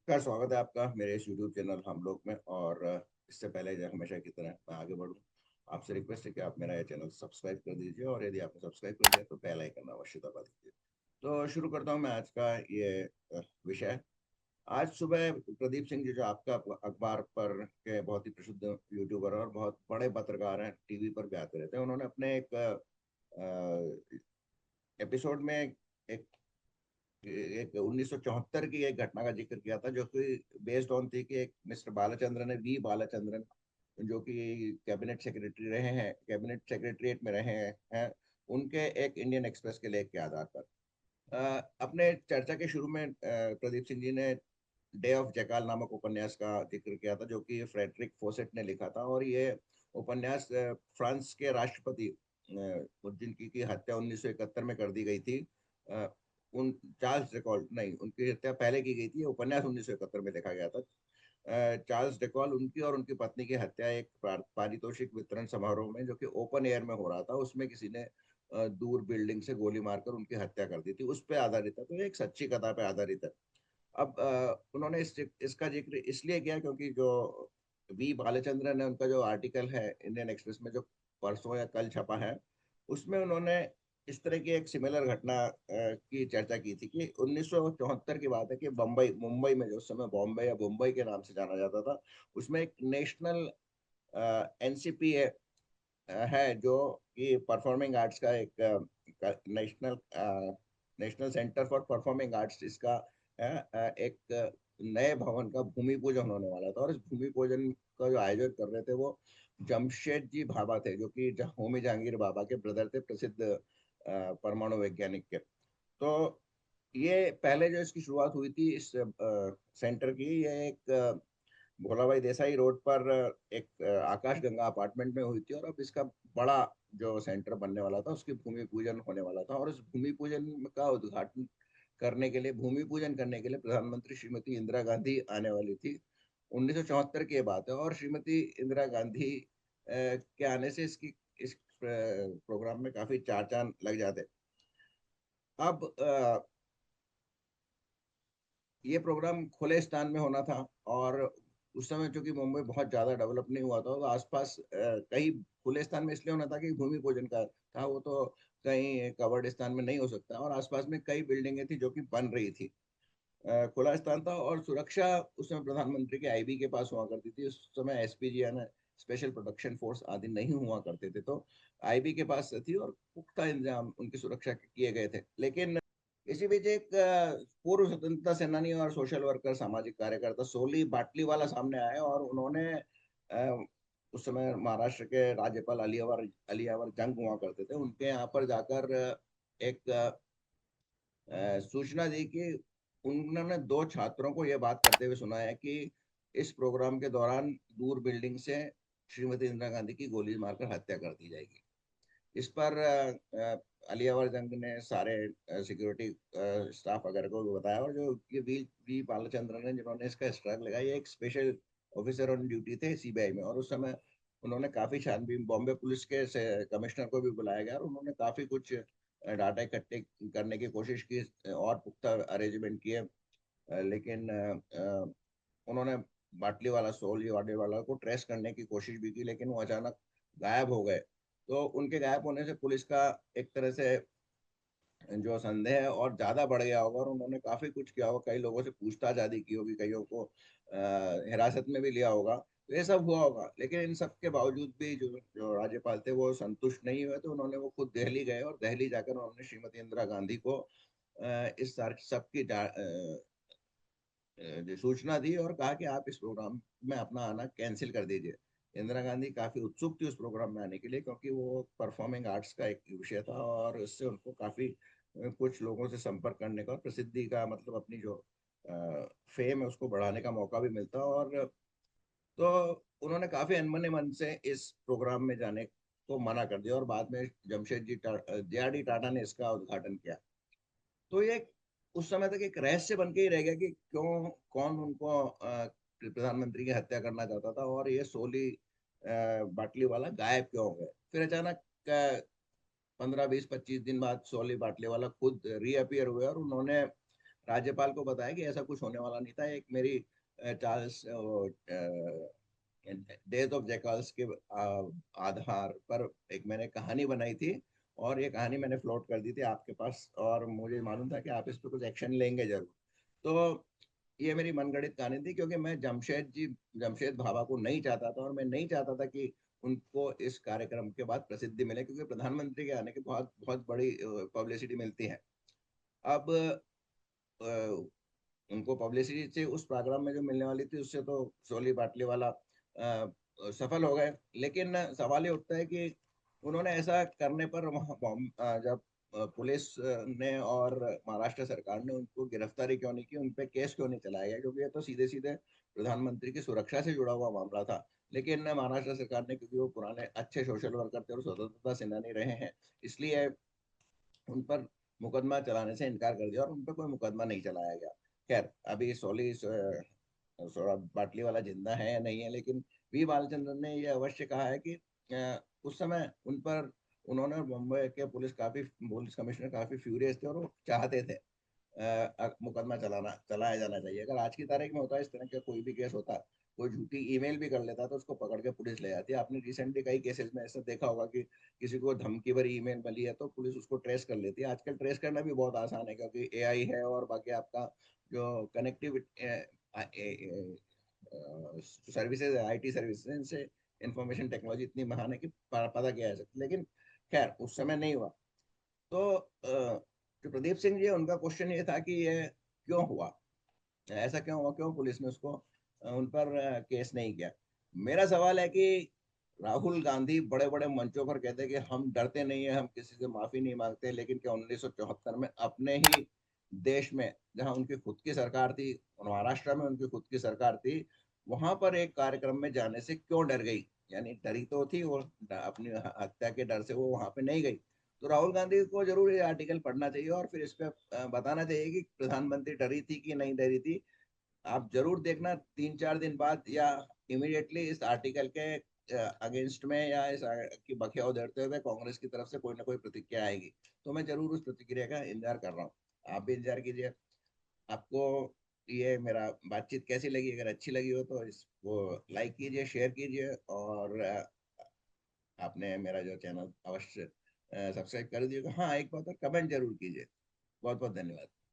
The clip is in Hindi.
का स्वागत है आपका मेरे इस यूट्यूब चैनल हम लोग में। और इससे पहले जो हमेशा की तरह मैं आगे बढ़ूं, आपसे रिक्वेस्ट है कि आप मेरा ये चैनल सब्सक्राइब कर दीजिए, और यदि आपने सब्सक्राइब कर दिया तो बेल आइकन अवश्य दबा दीजिए। तो शुरू करता हूं मैं आज का ये विषय। आज सुबह प्रदीप सिंह जी, जो आपका अखबार पर के बहुत ही प्रसिद्ध यूट्यूबर और बहुत बड़े पत्रकार हैं, टीवी पर भी आते रहते हैं, उन्होंने अपने एक एपिसोड में एक एक 1974 की एक घटना का जिक्र किया था, जो कि बेस्ड ऑन थी कि एक मिस्टर बालाचंद्रन है, वी बालाचंद्रन, जो कि कैबिनेट सेक्रेटरी रहे हैं, कैबिनेट सेक्रेटरीट में रहे हैं, उनके एक इंडियन एक्सप्रेस के लेख के आधार पर अपने चर्चा के शुरू में प्रदीप सिंह जी ने डे ऑफ जैकाल नामक उपन्यास का जिक्र किया था, जो कि फ्रेडरिक फोसेट ने लिखा था। और ये उपन्यास फ्रांस के राष्ट्रपति जिनकी की हत्या 1971 में कर दी गई थी, अ, उन चार्ल्स डिकॉल, नहीं, उनकी हत्या पहले की गई थी, ये उपन्यास 1971 में लिखा गया था। चार्ल्स डिकॉल, उनकी और उनकी पत्नी की हत्या एक पारितोषिक वितरण समारोह में, जो कि ओपन एयर में हो रहा था, उसमें किसी ने दूर बिल्डिंग से गोली मारकर उनकी हत्या कर दी थी, उस पे आधारित है। तो ये एक सच्ची कथा पे आधारित है। अब उन्होंने इसका जिक्र इसलिए किया क्योंकि जो वी बालचंद्रन है, उनका जो आर्टिकल है इंडियन एक्सप्रेस में, जो परसों या कल छपा है, उसमें उन्होंने इस तरह की एक सिमिलर घटना की चर्चा की थी कि 1974 की बात है कि बम्बई मुंबई में, जो उस समय बॉम्बे या मुंबई के नाम से जाना जाता था, उसमें एक नेशनल एनसीपी है, जो कि परफॉर्मिंग आर्ट्स का एक national national centre for performing arts इसका एक नए भवन का भूमि पूजन होने वाला था। और इस भूमि पूजन का जो आयोजन कर रहे थे वो जमशेद जी भाभा थे, जो कि होमी जहांगीर भाभा के ब्रदर थे, प्रसिद्ध परमाणु वैज्ञानिक के। तो ये पहले जो इसकी शुरुआत हुई थी इस सेंटर की, ये एक भोला भाई देसाई रोड पर एक आकाश गंगा अपार्टमेंट में हुई थी। और अब इसका बड़ा जो सेंटर बनने वाला था, उसकी भूमि पूजन होने वाला था। और इस भूमि पूजन का उद्घाटन करने के लिए, भूमि पूजन करने के लिए प्रधानमंत्री श्रीमती इंदिरा गांधी आने वाली थी। 1974 की ये बात है, और श्रीमती इंदिरा गांधी के आने से इसकी इस प्रोग्राम में काफी चार चांद लग जाते। अब ये प्रोग्राम खुले स्थान में होना था, और उस समय चूंकि मुंबई बहुत ज्यादा डेवलप नहीं हुआ था, तो आसपास कहीं खुले स्थान में इसलिए होना था कि भूमि पूजन का था, वो तो कहीं कवर्ड स्थान में नहीं हो सकता। और आसपास में कई बिल्डिंगें थी जो कि बन रही थी, खुला स्थान था, और सुरक्षा उस समय प्रधानमंत्री के आईबी के पास हुआ करती थी। उस समय एसपीजी यानी स्पेशल प्रोटेक्शन फोर्स आदि नहीं हुआ करते थे, तो आईबी के पास थी, और पुख्ता इंतजाम उनकी सुरक्षा के किए गए थे। लेकिन इसी बीच एक पूर्व स्वतंत्रता सेनानी और सोशल वर्कर, सामाजिक कार्यकर्ता सोली बाटलीवाला सामने आए, और उन्होंने उस समय महाराष्ट्र के राज्यपाल अलियावर जंग हुआ करते थे, उनके यहाँ पर जाकर एक सूचना दी कि उन्होंने दो छात्रों को यह बात करते हुए सुना है कि इस प्रोग्राम के दौरान दूर बिल्डिंग से श्रीमती इंदिरा गांधी की गोली मारकर हत्या कर दी जाएगी। इस पर अलियावर जंग ने सारे सिक्योरिटी स्टाफ वगैरह को भी बताया। और जो ये वी वी बालचंद्रन ने, जिन्होंने इसका स्ट्रग लगाया, ये एक स्पेशल ऑफिसर ऑन ड्यूटी थे सीबीआई में, और उस समय उन्होंने काफी छानबीन, बॉम्बे पुलिस के कमिश्नर को भी बुलाया गया, और उन्होंने काफी कुछ डाटा इकट्ठे करने की कोशिश की, और पुख्ता अरेंजमेंट किए। लेकिन उन्होंने बाटली वाला, सोल वाडे वाला को ट्रेस करने की कोशिश भी की, लेकिन वो अचानक गायब हो गए। तो उनके गायब होने से पुलिस का एक तरह से जो संदेह है और ज्यादा बढ़ गया होगा, और उन्होंने काफी कुछ किया होगा, कई लोगों से पूछताछ आदि की होगी, कईयों को हिरासत में भी लिया होगा, तो ये सब हुआ होगा। लेकिन इन सब के बावजूद भी जो जो राज्यपाल थे वो संतुष्ट नहीं हुए, तो उन्होंने वो खुद दिल्ली गए, और दिल्ली जाकर उन्होंने श्रीमती इंदिरा गांधी को इस सब की जो सूचना दी, और कहा कि आप इस प्रोग्राम में अपना आना कैंसिल कर दीजिए। इंदिरा गांधी काफी उत्सुक थी उस प्रोग्राम में आने के लिए, क्योंकि वो परफॉर्मिंग आर्ट्स का एक विषय था, और इससे उनको काफी कुछ लोगों से संपर्क करने का और प्रसिद्धि का, मतलब अपनी जो फेम है उसको बढ़ाने का मौका भी मिलता। और तो उन्होंने काफी अनमने मन से इस प्रोग्राम में जाने को मना कर दिया, और बाद में जमशेद जी जे आर डी टाटा ने इसका उद्घाटन किया। तो ये उस समय तक एक रहस्य बन के ही रह गया कि क्यों, कौन उनको प्रधानमंत्री की हत्या करना चाहता था, और ये सोली बाटली वाला गायब क्यों हो गए। फिर अचानक 15 20 25 दिन बाद सोली बाटली वाला खुद रीअपियर हुए, और उन्होंने राज्यपाल को बताया कि ऐसा कुछ होने वाला नहीं था। एक मेरी चार्ल्स डेज ऑफ जैकल्स के आधार पर एक मैंने कहानी बनाई थी, और ये कहानी मैंने फ्लोट कर दी थी आपके पास, और मुझे मालूम था कि आप इस पर कुछ एक्शन लेंगे जरूर। तो ये मेरी मनगढ़ंत कहानी थी, क्योंकि मैं जमशेद भाभा को नहीं चाहता था, और मैं नहीं चाहता था कि उनको इस कार्यक्रम के बाद प्रसिद्धि मिले, क्योंकि प्रधानमंत्री के आने की बहुत बहुत बड़ी पब्लिसिटी मिलती है। अब उनको पब्लिसिटी से उस प्रोग्राम में जो मिलने वाली थी उससे तो सोली बाटली वाला सफल हो गए। लेकिन सवाल ये उठता है कि उन्होंने ऐसा करने पर जब पुलिस ने और महाराष्ट्र सरकार ने उनको गिरफ्तारी क्यों नहीं की, उन पे केस क्यों नहीं चलाया गया, क्योंकि ये तो सीधे सीधे प्रधानमंत्री की सुरक्षा से जुड़ा हुआ मामला था। लेकिन महाराष्ट्र सरकार ने, क्योंकि वो पुराने अच्छे सोशल वर्कर थे और स्वतंत्रता सेनानी रहे हैं, इसलिए उन पर मुकदमा चलाने से इनकार कर दिया और उन पर कोई मुकदमा नहीं चलाया गया। खैर, अभी सौरभ बाटली वाला जिंदा है या नहीं है, लेकिन वी बालचंद्रन ने यह अवश्य कहा है कि उस समय उन पर उन्होंने, मुंबई के पुलिस कमिश्नर काफी फ्यूरियस थे और वो चाहते थे मुकदमा चलाया जाना चाहिए। अगर आज की तारीख में होता है इस तरह का कोई भी केस होता, कोई झूठी ईमेल भी कर लेता तो उसको पकड़ के पुलिस ले जाती है। आपने रिसेंटली कई केसेस में ऐसा देखा होगा कि किसी को धमकी भरी ईमेल मिली है तो पुलिस उसको ट्रेस कर लेती है। आजकल ट्रेस करना भी बहुत आसान है, क्योंकि एआई है और बाकी आपका जो कनेक्टिविटी सर्विसेज है, आईटी सर्विसेज, इनसे इंफॉर्मेशन टेक्नोलॉजी इतनी महान है कि पता किया जा सकता है। लेकिन खैर, उस समय नहीं हुआ। तो जो प्रदीप सिंह जी है, उनका क्वेश्चन ये था कि ये क्यों हुआ, ऐसा क्यों हुआ, क्यों पुलिस ने उसको उन पर केस नहीं किया। मेरा सवाल है कि राहुल गांधी बड़े बड़े मंचों पर कहते हैं कि हम डरते नहीं है, हम किसी से माफी नहीं मांगते, लेकिन क्या 1974 में अपने ही देश में, जहां उनकी खुद की सरकार थी, और महाराष्ट्र में उनकी खुद की सरकार थी, वहां पर एक कार्यक्रम में जाने से क्यों डर गई? यानी डरी तो थी, और अपनी हत्या के डर से वो वहां पे नहीं गई। तो राहुल गांधी को जरूर ये आर्टिकल पढ़ना चाहिए और फिर इस पे बताना चाहिए कि प्रधानमंत्री डरी थी कि नहीं डरी थी। आप जरूर देखना 3-4 दिन बाद या इमीडिएटली इस आर्टिकल के अगेंस्ट में, या इस की बखिया उधेड़ते हुए कांग्रेस की तरफ से कोई ना कोई प्रतिक्रिया आएगी। तो मैं जरूर उस प्रतिक्रिया का इंतजार कर रहा हूँ। आप भी इंतजार कीजिए। आपको ये मेरा बातचीत कैसी लगी? अगर अच्छी लगी हो तो इसको लाइक कीजिए, शेयर कीजिए, और आपने मेरा जो चैनल अवश्य सब्सक्राइब कर दिएगा। हाँ, एक बात और, कमेंट जरूर कीजिए। बहुत बहुत धन्यवाद।